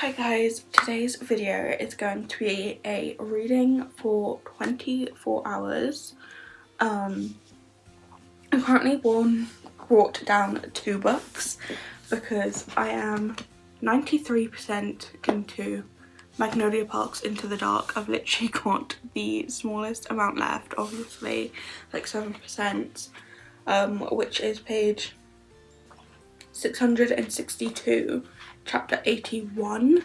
Hi guys, today's video is going to be a reading for 24 hours. I've currently brought down 2 books because I am 93% into Magnolia Park's Into the Dark. I've literally got the smallest amount left, obviously, like 7%, which is page 662. Chapter 81.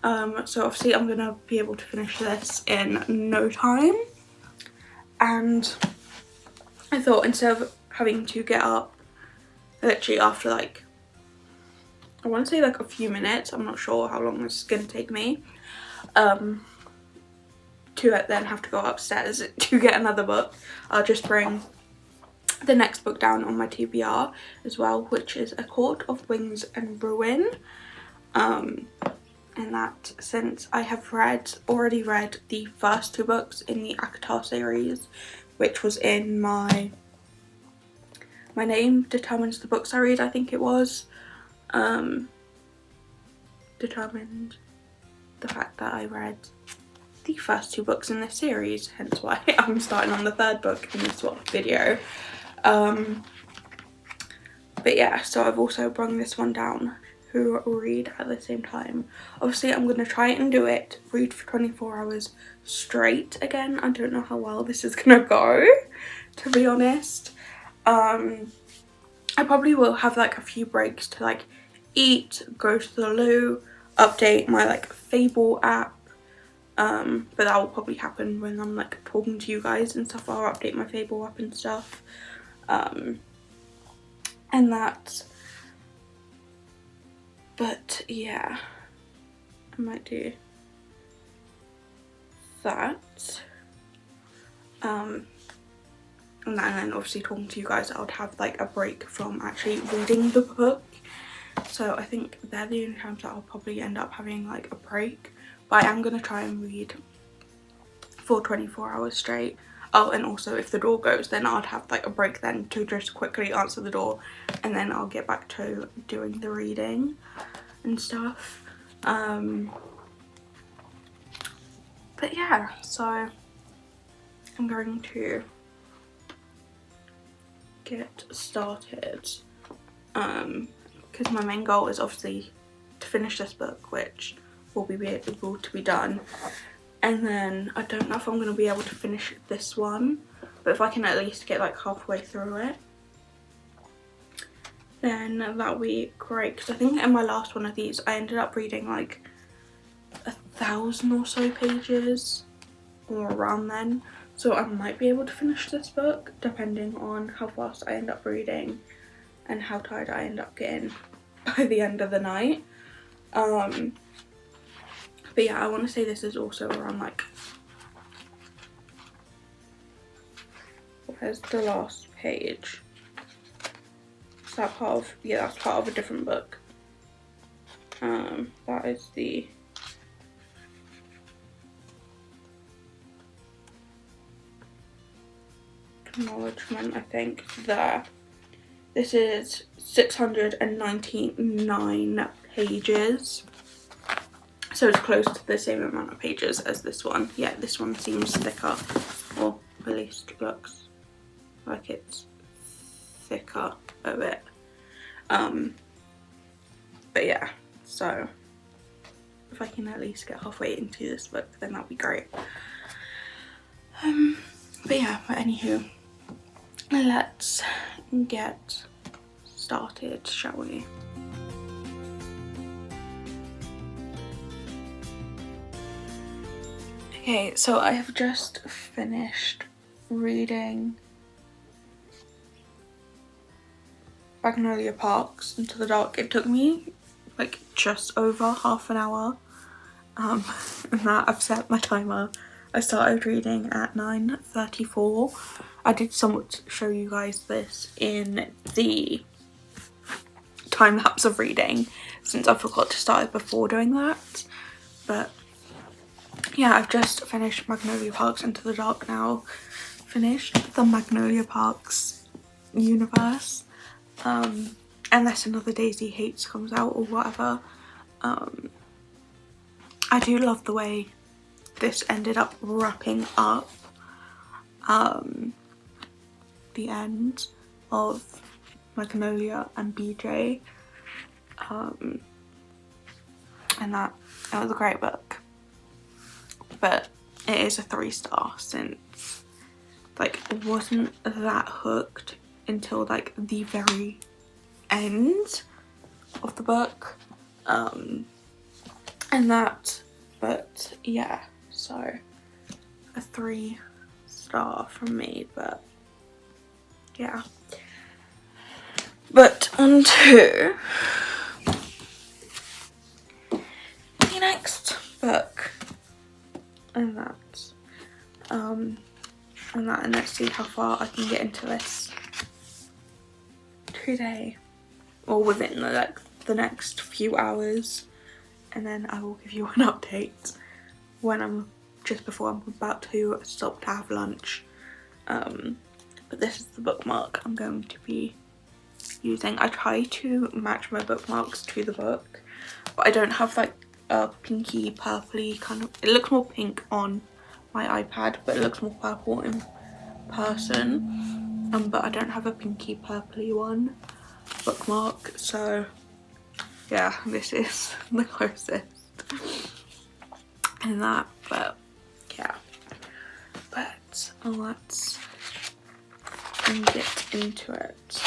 So obviously I'm gonna be able to finish this in no time, and I thought instead of having to get up literally after like, I want to say like a few minutes, I'm not sure how long this is gonna take me, to then have to go upstairs to get another book, I'll just bring the next book down on my TBR as well, which is A Court of Wings and Ruin. And that, since I have already read the first 2 books in the ACOTAR series, which was in my name determines the books I read, I think it was, determined the fact that I read the first 2 books in this series, hence why I'm starting on the 3rd book in this video. But yeah, so I've also brought this one down to read at the same time. Obviously I'm going to try and read for 24 hours straight again. I don't know how well this is going to go, to be honest. I probably will have like a few breaks to like eat, go to the loo, update my like Fable app, but that will probably happen when I'm like talking to you guys and stuff. I'll update my Fable app and stuff, and that. But yeah, I might do that. And then obviously talking to you guys, I would have like a break from actually reading the book. So I think they're the only times that I'll probably end up having like a break. But I am going to try and read for 24 hours straight. Oh, and also if the door goes, then I'd have like a break then to just quickly answer the door, and then I'll get back to doing the reading and stuff. But yeah, so I'm going to get started, because my main goal is obviously to finish this book, which will be able to be done, and then I don't know if I'm going to be able to finish this one, but if I can at least get like halfway through it, then that would be great. Because I think in my last one of these I ended up reading like 1,000 or so pages, or around then, so I might be able to finish this book depending on how fast I end up reading and how tired I end up getting by the end of the night. But yeah, I want to say this is also around like, where's the last page? Is that part of, yeah, that's part of a different book. That is the acknowledgement, I think, there. This is 699 pages. So it's close to the same amount of pages as this one. Yeah, this one seems thicker, or at least looks like it's thicker a bit. But yeah, so if I can at least get halfway into this book, then that'd be great. But yeah, but anywho, let's get started, shall we? Okay, so I have just finished reading Magnolia Park's Into the Dark. It took me like just over half an hour, and that I've set my timer. I started reading at 9:34. I did somewhat show you guys this in the time lapse of reading, since I forgot to start it before doing that. But yeah, I've just finished Magnolia Park's Into the Dark now. Finished the Magnolia Park's universe. Unless another Daisy Hates comes out or whatever. I do love the way this ended up wrapping up the end of Magnolia and BJ, and that it was a great book, but it is a 3-star since like wasn't that hooked until like the very end of the book, and that, but yeah, so a 3-star from me. But yeah, but on to the next book, and let's see how far I can get into this today, or within the next few hours, and then I will give you an update when just before I'm about to stop to have lunch. But this is the bookmark I'm going to be using. I try to match my bookmarks to the book, but I don't have like a pinky purpley kind of, it looks more pink on my iPad, but it looks more purple in person, but I don't have a pinky purpley one bookmark, so yeah, this is the closest in that. But yeah, but let's get into it.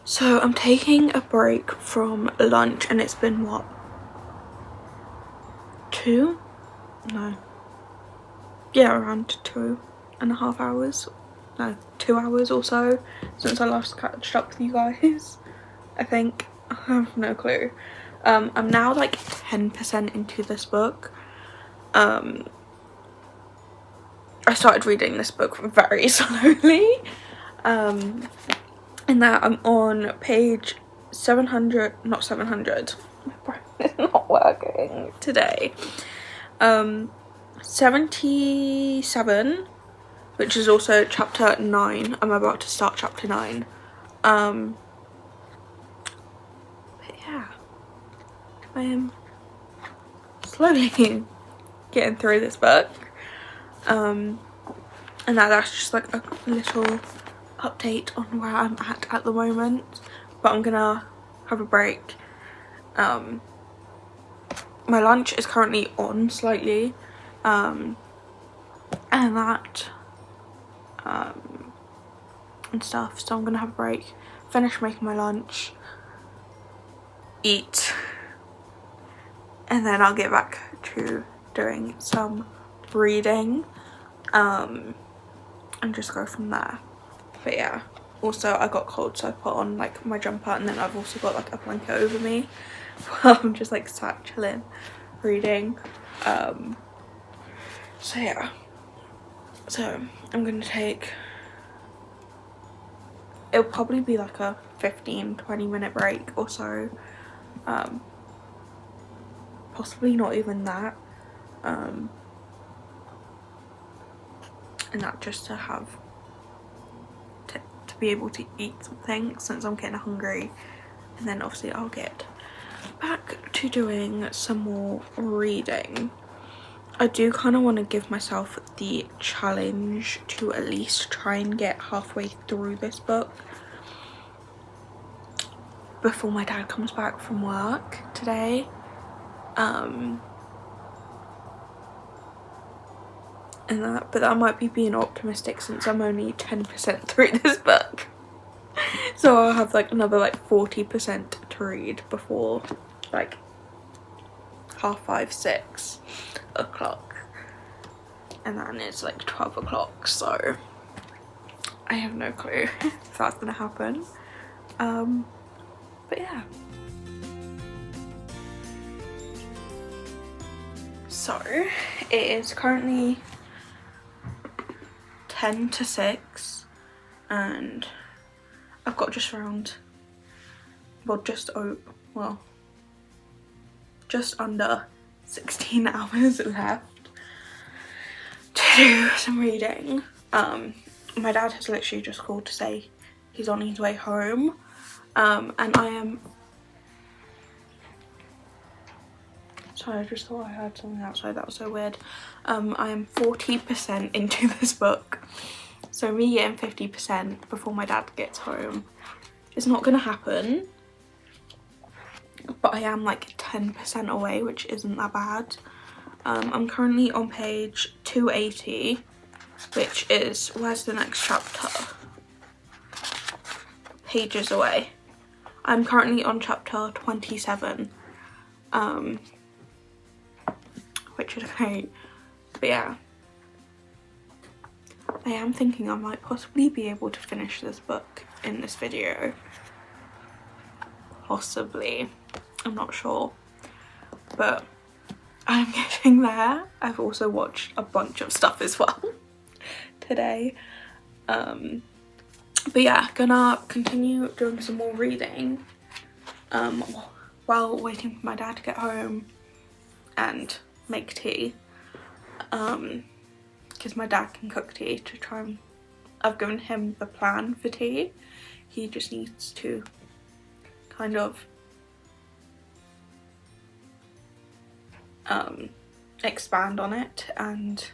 So I'm taking a break from lunch, and it's been what, 2? No. Yeah, around 2.5 hours. No, 2 hours or so since I last catched up with you guys, I think. I have no clue. I'm now like 10% into this book. I started reading this book very slowly. In that I'm on page 700, not 700, my brain is not working today, 77, which is also chapter 9. I'm about to start chapter 9. But yeah, I am slowly getting through this book, and that's just like a little update on where I'm at the moment. But I'm gonna have a break. My lunch is currently on slightly, and that and stuff, so I'm gonna have a break, finish making my lunch, eat, and then I'll get back to doing some reading, and just go from there. But yeah, also I got cold, so I put on like my jumper, and then I've also got like a blanket over me while I'm just like sat chilling reading. So yeah, so I'm gonna take, it'll probably be like a 15-20 minute break or so, possibly not even that, and that just to have to be able to eat something since I'm getting hungry, and then obviously I'll get back to doing some more reading. I do kind of want to give myself the challenge to at least try and get halfway through this book before my dad comes back from work today. But that might be being optimistic since I'm only 10% through this book. So I'll have like another like 40% to read before like 5:30, 6 o'clock, and then it's like 12 o'clock, so I have no clue if that's gonna happen. But yeah. So it is currently 10 to 6 and I've got just around, well, just under 16 hours left to do some reading. My dad has literally just called to say he's on his way home, and I am, sorry, I just thought I heard something outside, that was so weird. I am 40% into this book, so me getting 50% before my dad gets home is not gonna happen, but I am like 10% away, which isn't that bad. I'm currently on page 280, which is, where's the next chapter? Pages away. I'm currently on chapter 27, which is great. But yeah, I am thinking I might possibly be able to finish this book in this video. Possibly, I'm not sure, but I'm getting there. I've also watched a bunch of stuff as well today. But yeah, gonna continue doing some more reading while waiting for my dad to get home and make tea, because my dad can cook tea to try and, I've given him the plan for tea, he just needs to kind of expand on it and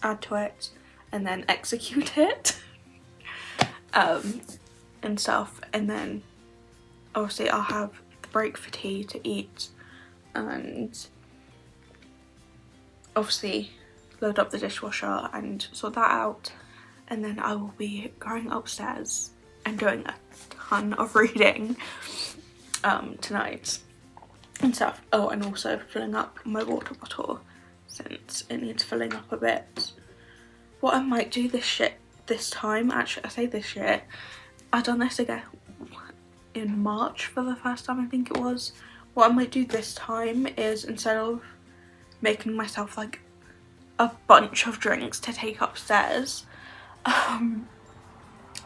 add to it and then execute it and stuff, and then obviously I'll have the break for tea to eat and obviously load up the dishwasher and sort that out, and then I will be going upstairs and doing a ton of reading tonight and stuff. Oh, and also filling up my water bottle since it needs filling up a bit. What I might do this time, actually I say this year, I've done this again in March for the first time, I think it was. What I might do this time is, instead of making myself like a bunch of drinks to take upstairs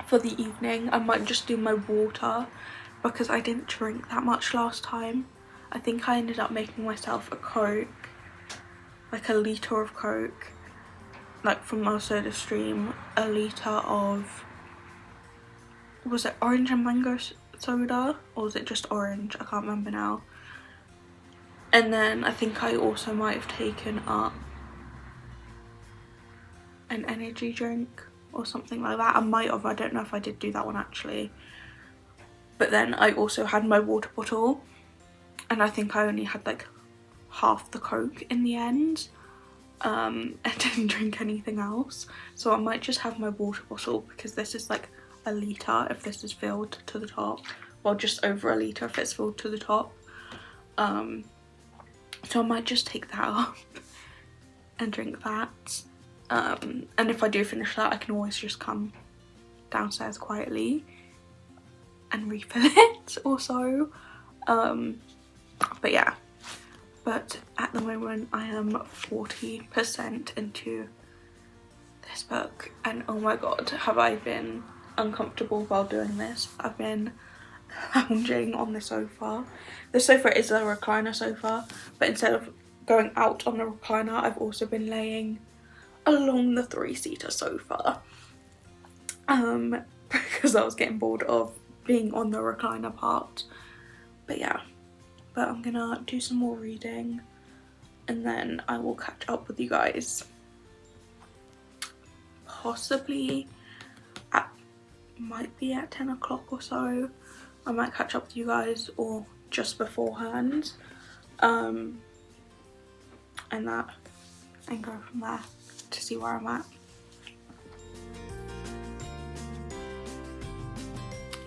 for the evening, I might just do my water, because I didn't drink that much last time. I think I ended up making myself a Coke, like a litre of Coke, like from my Soda Stream, a litre of, was it orange and mango soda, or was it just orange? I can't remember now. And then I think I also might have taken up an energy drink or something like that. I might have, I don't know if I did do that one actually. But then I also had my water bottle, and I think I only had like half the Coke in the end. I didn't drink anything else, so I might just have my water bottle, because this is like a litre if this is filled to the top, well, just over a litre if it's filled to the top. So I might just take that up and drink that, and if I do finish that I can always just come downstairs quietly and refill it or so. But yeah, but at the moment I am 40% into this book, and oh my god, have I been uncomfortable while doing this. I've been lounging on the sofa. The sofa is a recliner sofa, but instead of going out on the recliner, I've also been laying along the 3-seater sofa, because I was getting bored of being on the recliner part. But yeah, but I'm gonna do some more reading and then I will catch up with you guys possibly at, might be at 10 o'clock or so. I might catch up with you guys, or just beforehand, and that, and go from there to see where I'm at.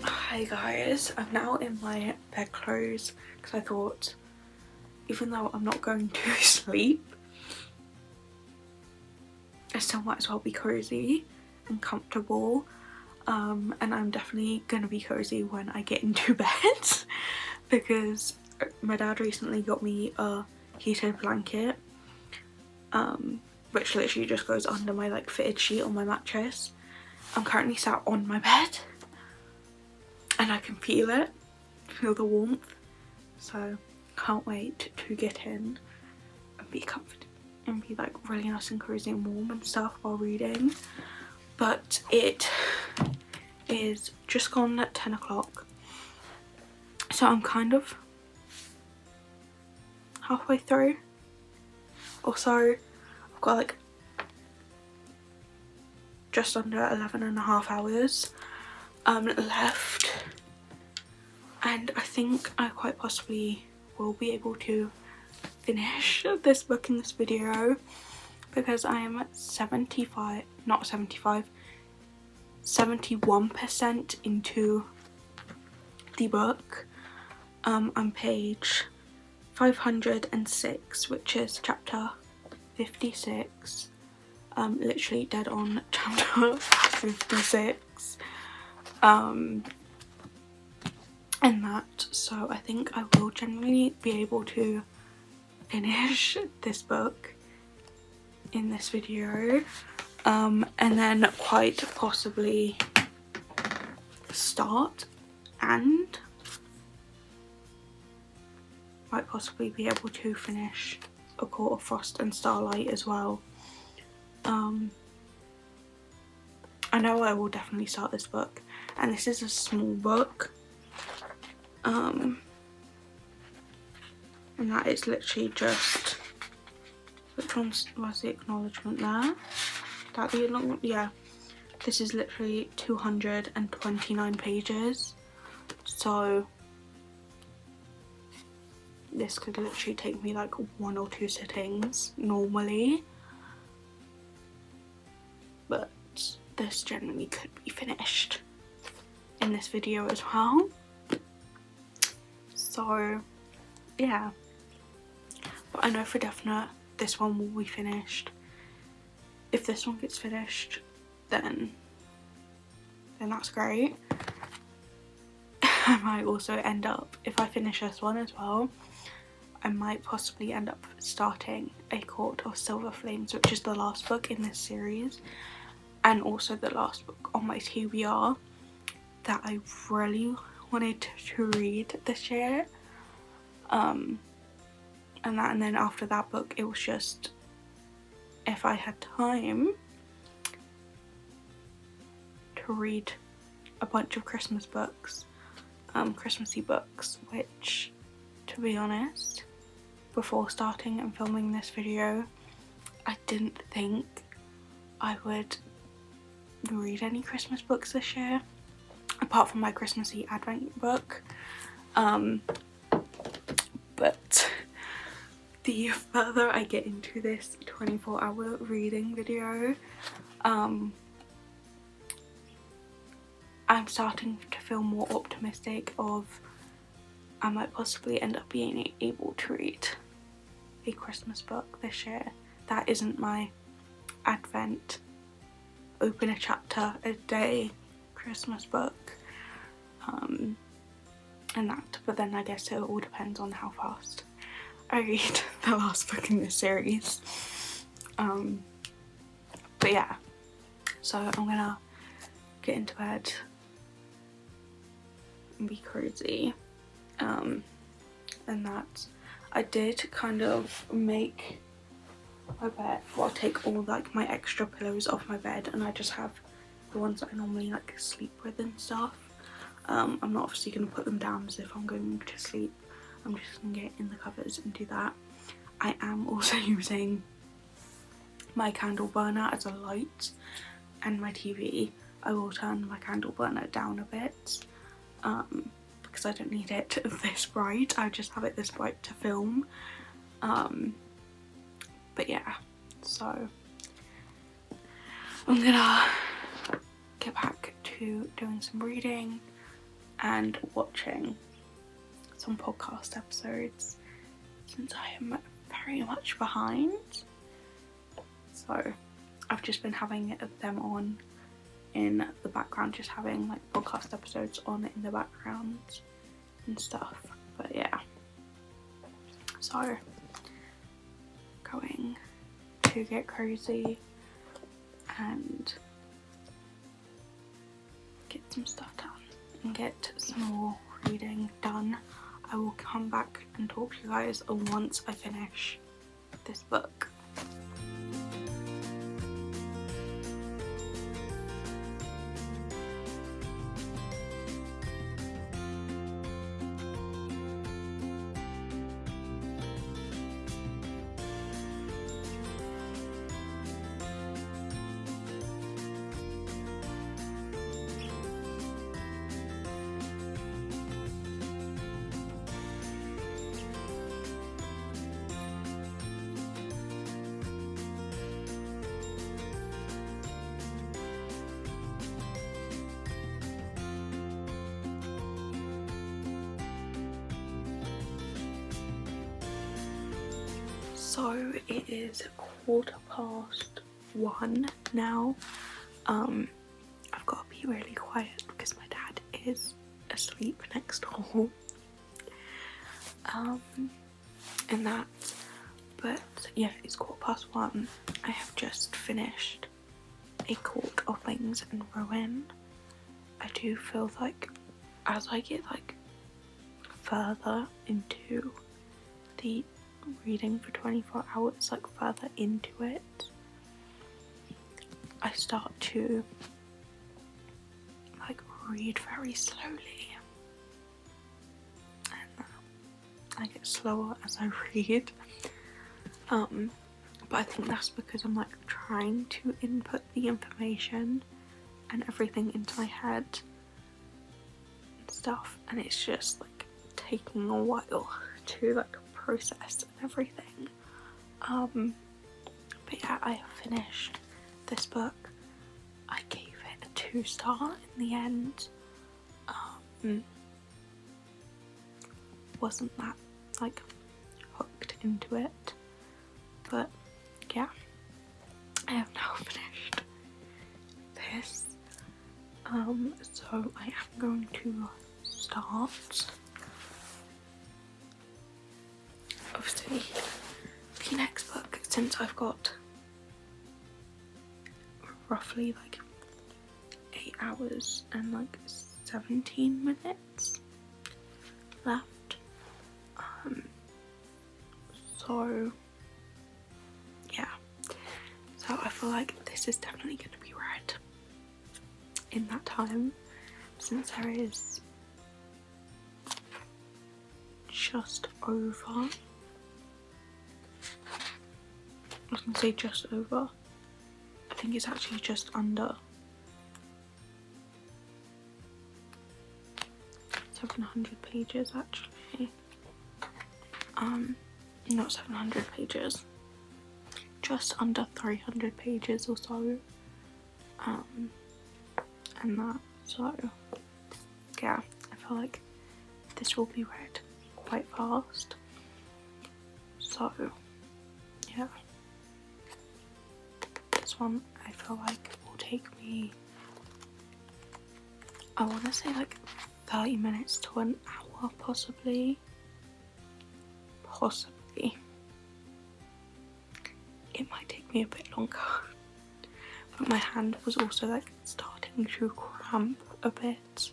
Hi guys, I'm now in my bedclothes because I thought, even though I'm not going to sleep, I still might as well be cozy and comfortable, and I'm definitely gonna be cozy when I get into bed because my dad recently got me a heated blanket, which literally just goes under my like fitted sheet on my mattress. I'm currently sat on my bed and I can feel it, feel the warmth, so can't wait to get in and be comfortable and be like really nice and cozy and warm and stuff while reading. But it is just gone at 10 o'clock, so I'm kind of halfway through or so. I've got like just under 11.5 hours left, and I think I quite possibly will be able to finish this book in this video because I am at 71% into the book. I'm page 506, which is chapter 56, literally dead on chapter 56, and that, so I think I will generally be able to finish this book in this video, and then quite possibly start and might possibly be able to finish A Court of Frost and Starlight as well. I know I will definitely start this book, and this is a small book, and that is literally just, which one was the acknowledgement there? That the, yeah, this is literally 229 pages, so this could literally take me like 1 or 2 sittings normally, but this generally could be finished in this video as well. So yeah, but I know for definite this one will be finished. If this one gets finished, then that's great. I might also end up, if I finish this one as well, I might possibly end up starting A Court of Silver Flames, which is the last book in this series, and also the last book on my TBR that I really wanted to read this year. And then after that book, it was just, if I had time to read a bunch of Christmas books, Christmassy books, which, to be honest, before starting and filming this video, I didn't think I would read any Christmas books this year, apart from my Christmassy Advent book. But the further I get into this 24-hour reading video, I'm starting to feel more optimistic of I might possibly end up being able to read a Christmas book this year that isn't my Advent open a chapter a day Christmas book, and that, but then I guess it all depends on how fast I read the last book in this series. But yeah, so I'm gonna get into bed and be cozy, and that I did kind of make my bed, well, take all like my extra pillows off my bed, and I just have the ones that I normally like sleep with and stuff. I'm not obviously going to put them down as if I'm going to sleep. I'm just going to get in the covers and do that. I am also using my candle burner as a light, and my TV. I will turn my candle burner down a bit, because I don't need it this bright. I just have it this bright to film. But yeah, so I'm gonna get back to doing some reading and watching some podcast episodes since I am very much behind. So I've just been having them on in the background, just having like podcast episodes on in the background and stuff. But yeah, so going to get cozy and get some stuff done and get some more reading done. I will come back and talk to you guys once I finish this book. So it is 1:15 now. I've got to be really quiet because my dad is asleep next door. And that, but yeah, it's 1:15. I have just finished A Court of Wings and Ruin. I do feel like as I get like further into the reading for 24 hours, like further into it, I start to like read very slowly, and I get slower as I read. But I think that's because I'm like trying to input the information and everything into my head and stuff, and it's just like taking a while to like process and everything. But yeah, I have finished this book. I gave it a 2-star in the end. Wasn't that like hooked into it, but yeah, I have now finished this. So I am going to start, obviously, the next book, since I've got roughly like 8 hours and like 17 minutes left. So yeah, so I feel like this is definitely going to be read in that time, since there is just over, I was going to say just over, I think it's actually just under 700 pages actually. Not 700 pages, just under 300 pages or so. And that, so yeah, I feel like this will be read quite fast. So yeah, this one I feel like will take me, I want to say like 30 minutes to an hour possibly. It might take me a bit longer, but my hand was also like starting to cramp a bit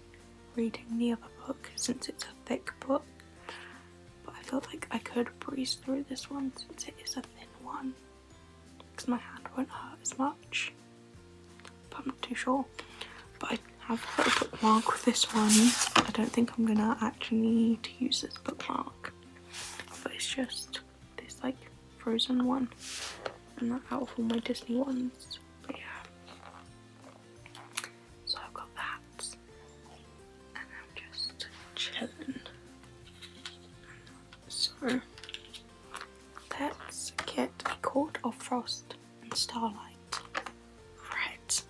reading the other book, since it's a thick book. But I felt like I could breeze through this one since it is a thin one, because my hand won't hurt as much. But I'm not too sure. But I have put a bookmark with this one. I don't think I'm gonna actually need to use this bookmark, but it's just this like Frozen one, and that out of all my Disney ones. But yeah, so I've got that, and I'm just chilling. So let's get A Court of Frost and Starlight read.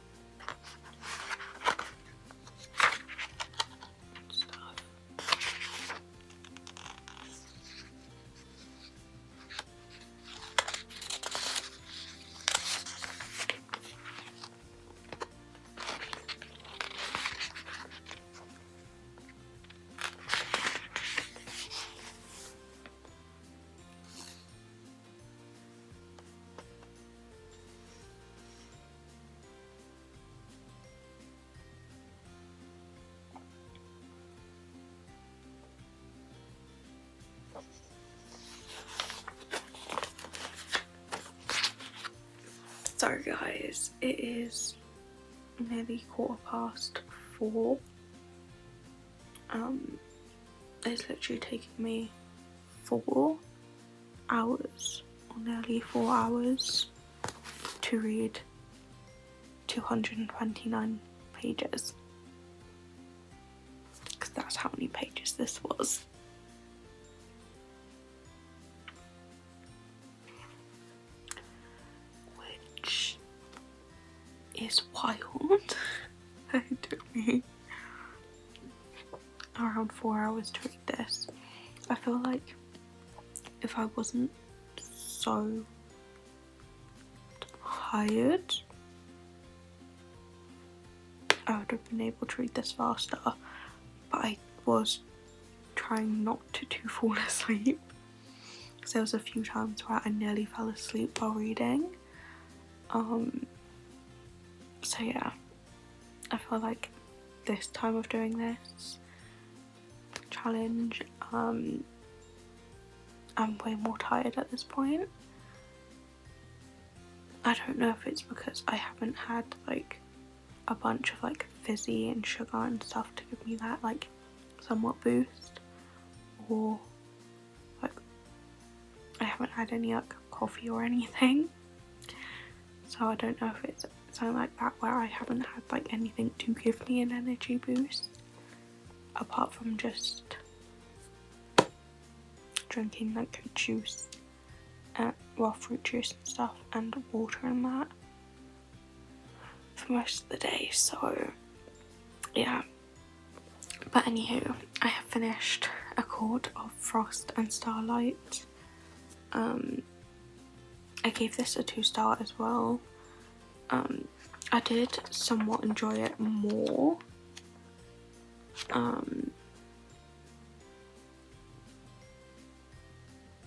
Sorry guys, it is nearly 4:15. It's literally taking me 4 hours, or nearly 4 hours, to read 229 pages, because that's how many pages this was. Which is wild. It took me around 4 hours to read this. I feel like if I wasn't so tired, I would have been able to read this faster, but I was trying not to fall asleep, because there was a few times where I nearly fell asleep while reading. So yeah, I feel like this time of doing this challenge, I'm way more tired at this point. I don't know if it's because I haven't had like a bunch of like fizzy and sugar and stuff to give me that like somewhat boost, or like I haven't had any like coffee or anything, so I don't know if it's something like that where I haven't had like anything to give me an energy boost apart from just drinking like juice, well, fruit juice and stuff, and water and that for most of the day. So yeah, but anywho, I have finished A Court of Frost and Starlight. I gave this a 2-star as well. I did somewhat enjoy it more.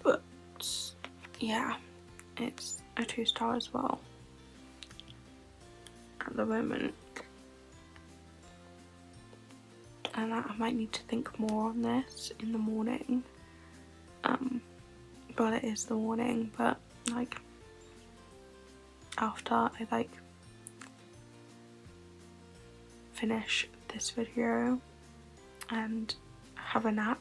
But yeah, it's a 2-star as well at the moment. And I might need to think more on this in the morning. But it is the morning, but like after I like finish this video and have a nap,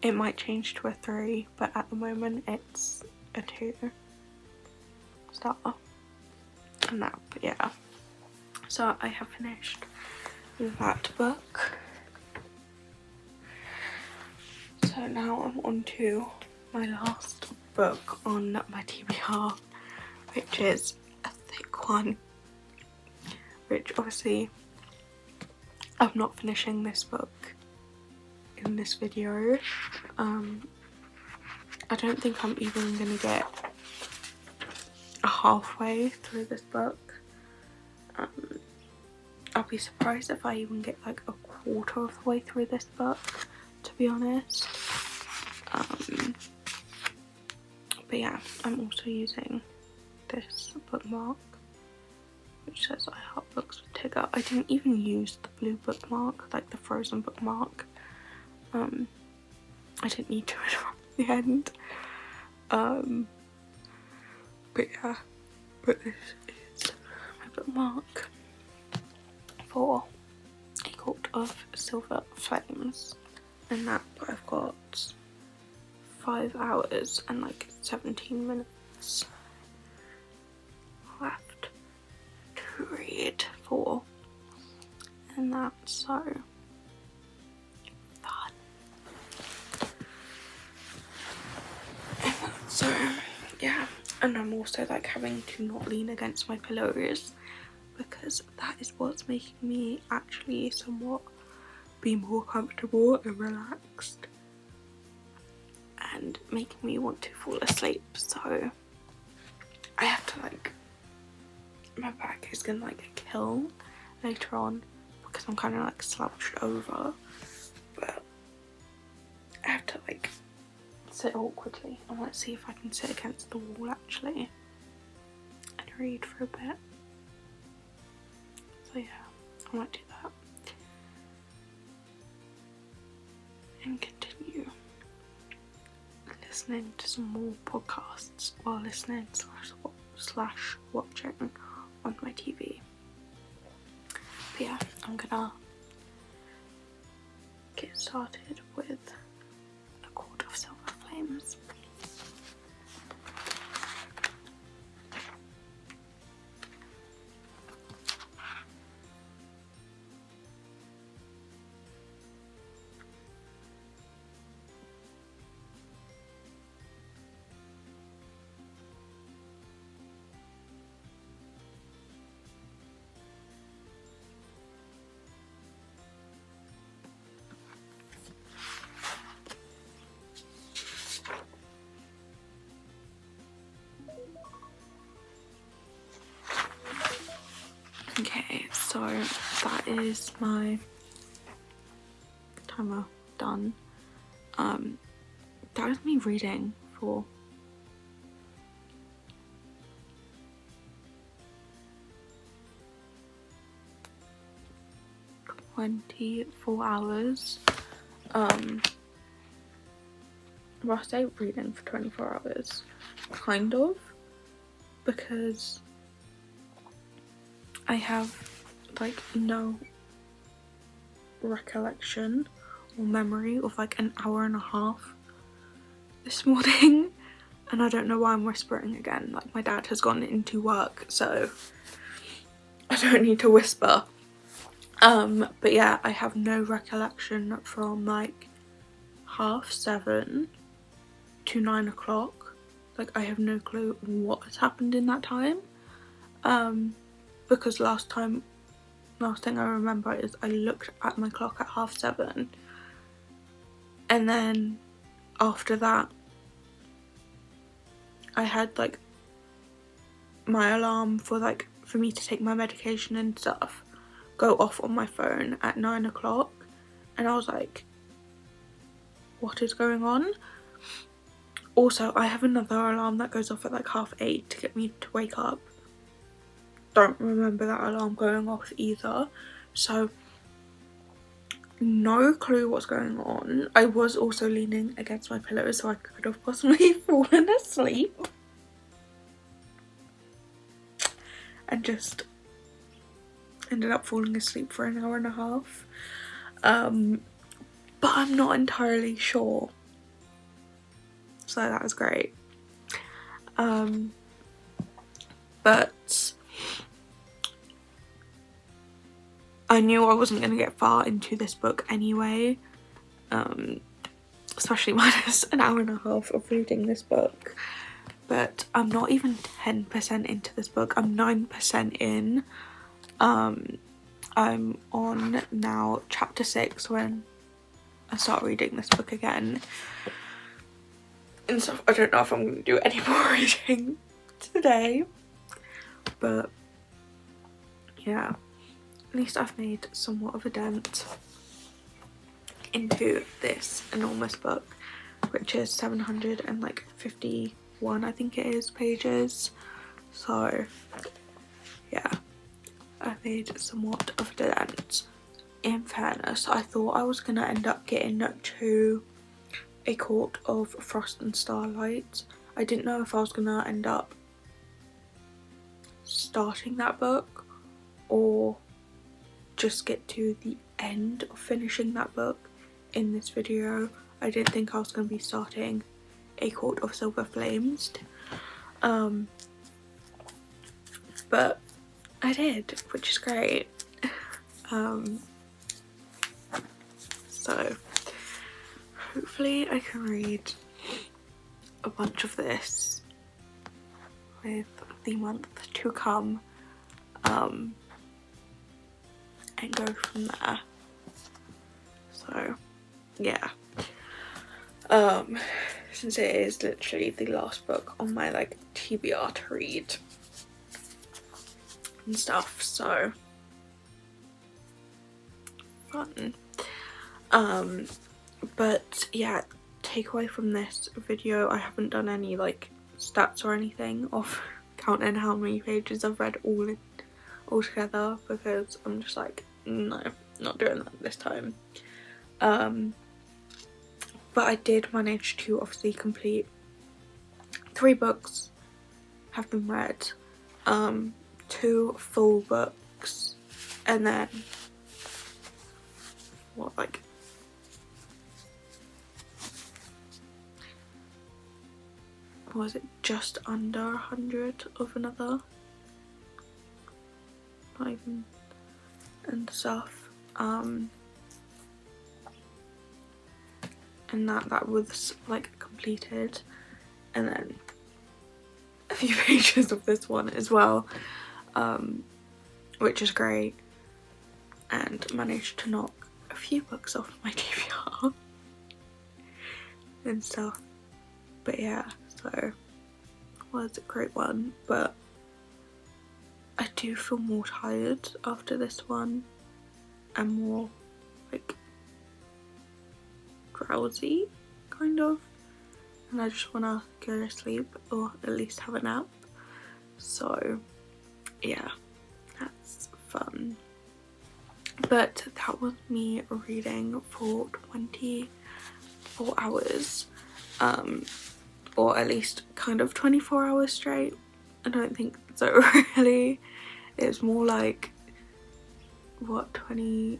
it might change to a 3, but at the moment it's a 2-star nap. Yeah, so I have finished that book. So now I'm on to my last book on my TBR, which is a thick one, which obviously I'm not finishing this book in this video. I don't think I'm even gonna get halfway through this book. I'll be surprised if I even get like a quarter of the way through this book, to be honest. But yeah, I'm also using this bookmark which says I Heart Books with Tigger. I didn't even use the blue bookmark, like the frozen bookmark. I didn't need to at the end. But yeah, but this is my bookmark for A Court of Silver Flames, and that I've got 5 hours and like 17 minutes left to read for, and that's so fun. So yeah, and I'm also like having to not lean against my pillows, because that is what's making me actually somewhat be more comfortable and relaxed and making me want to fall asleep. So I have to like, my back is gonna like kill later on because I'm kind of like slouched over, but I have to like sit awkwardly. I might see if I can sit against the wall actually and read for a bit. So yeah, I might do that and continue listening to some more podcasts while listening slash watching on my TV. But yeah, I'm gonna get started with A Court of Silver Flames. Okay, so that is my timer done. That was me reading for 24 hours. Well, I say reading for 24 hours, kind of, because I have like no recollection or memory of like an hour and a half this morning, and I don't know why I'm whispering again. Like, my dad has gone into work, so I don't need to whisper. But yeah, I have no recollection from like 7:30 to 9 o'clock. Like, I have no clue what has happened in that time. Because last thing I remember is I looked at my clock at 7:30, and then after that I had like my alarm for me to take my medication and stuff go off on my phone at 9 o'clock, and I was like, what is going on? Also, I have another alarm that goes off at like 8:30 to get me to wake up. Don't remember that alarm going off either, so no clue what's going on. I was also leaning against my pillow, so I could have possibly fallen asleep and just ended up falling asleep for an hour and a half. But I'm not entirely sure, so that was great. But I knew I wasn't going to get far into this book anyway, especially minus an hour and a half of reading this book. But I'm not even 10% into this book. I'm 9% in. I'm on now chapter 6 when I start reading this book again. And so I don't know if I'm going to do any more reading today. But yeah, at least I've made somewhat of a dent into this enormous book, which is 751, I think it is, pages. So yeah, I made somewhat of a dent. In fairness, I thought I was going to end up getting to A Court of Frost and Starlight. I didn't know if I was going to end up starting that book or just get to the end of finishing that book in this video. I didn't think I was going to be starting A Court of Silver Flames, but I did, which is great. So hopefully I can read a bunch of this with the month to come, and go from there. So yeah, since it is literally the last book on my like TBR to read and stuff, so fun. But yeah, takeaway from this video, I haven't done any like stats or anything of counting how many pages I've read all together, because I'm just like, no, not doing that this time. but I did manage to obviously complete 3 books have been read, 2 full books, and then what, like was it just under 100 of another, not even, and stuff, and that was like completed, and then a few pages of this one as well, which is great, and managed to knock a few books off my TBR and stuff. But yeah, so it was a great one, but I do feel more tired after this one and more like drowsy kind of, and I just want to go to sleep or at least have a nap. So yeah, that's fun. But that was me reading for 24 hours, or at least kind of 24 hours straight. I don't think so really. It's more like, what, 22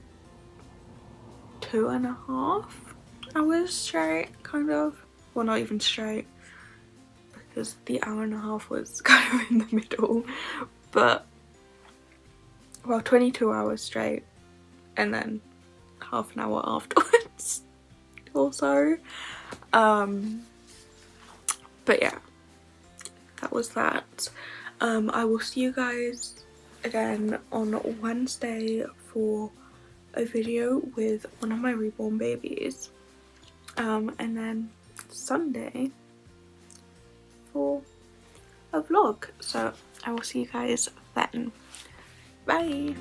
and a half hours straight, kind of. Well, not even straight, because the hour and a half was kind of in the middle, but well, 22 hours straight and then half an hour afterwards or so. But yeah, that was that. I will see you guys again on Wednesday for a video with one of my reborn babies, and then Sunday for a vlog. So I will see you guys then. Bye.